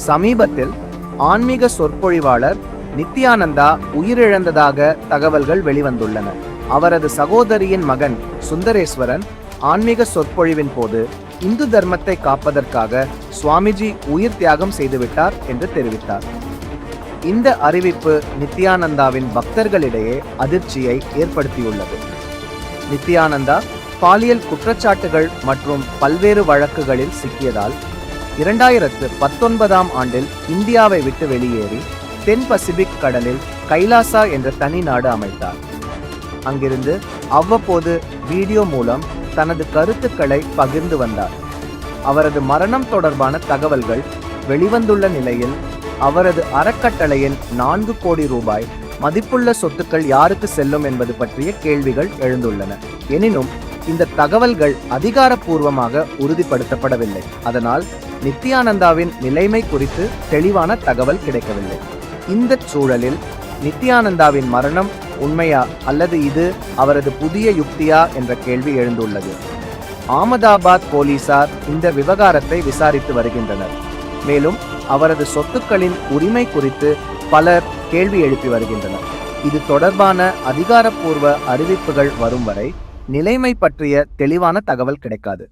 சமீபத்தில் ஆன்மீக சொற்பொழிவாளர் நித்யானந்தா உயிரிழந்ததாக தகவல்கள் வெளிவந்துள்ளன. அவரது சகோதரியின் மகன் சுந்தரேஸ்வரன் ஆன்மீக சொற்பொழிவின் போது இந்து தர்மத்தை காப்பதற்காக சுவாமிஜி உயிர் தியாகம் செய்துவிட்டார் என்று தெரிவித்தார். இந்த அறிவிப்பு நித்யானந்தாவின் பக்தர்களிடையே அதிர்ச்சியை ஏற்படுத்தியுள்ளது. நித்யானந்தா பாலியல் குற்றச்சாட்டுகள் மற்றும் பல்வேறு வழக்குகளில் சிக்கியதால் 2019ஆம் ஆண்டில் இந்தியாவை விட்டு வெளியேறி தென் பசிபிக் கடலில் கைலாசா என்ற தனி நாடு அமைத்தார். அங்கிருந்து அவ்வப்போது வீடியோ மூலம் தனது கருத்துக்களை பகிர்ந்து வந்தார். அவரது மரணம் தொடர்பான தகவல்கள் வெளிவந்துள்ள நிலையில் அவரது அறக்கட்டளையின் 4 கோடி ரூபாய் மதிப்புள்ள சொத்துக்கள் யாருக்கு செல்லும் என்பது பற்றிய கேள்விகள் எழுந்துள்ளன. எனினும் இந்த தகவல்கள் அதிகாரப்பூர்வமாக உறுதிப்படுத்தப்படவில்லை. அதனால் நித்யானந்தாவின் நிலைமை குறித்து தெளிவான தகவல் கிடைக்கவில்லை. இந்த சூழலில் நித்யானந்தாவின் மரணம் உண்மையா அல்லது இது அவரது புதிய யுக்தியா என்ற கேள்வி எழுந்துள்ளது. ஆமதாபாத் போலீசார் இந்த விவகாரத்தை விசாரித்து வருகின்றனர். மேலும் அவரது சொத்துக்களின் உரிமை குறித்து பலர் கேள்வி எழுப்பி வருகின்றனர். இது தொடர்பான அதிகாரப்பூர்வ அறிவிப்புகள் வரும் வரை நிலைமை பற்றிய தெளிவான தகவல் கிடைக்காது.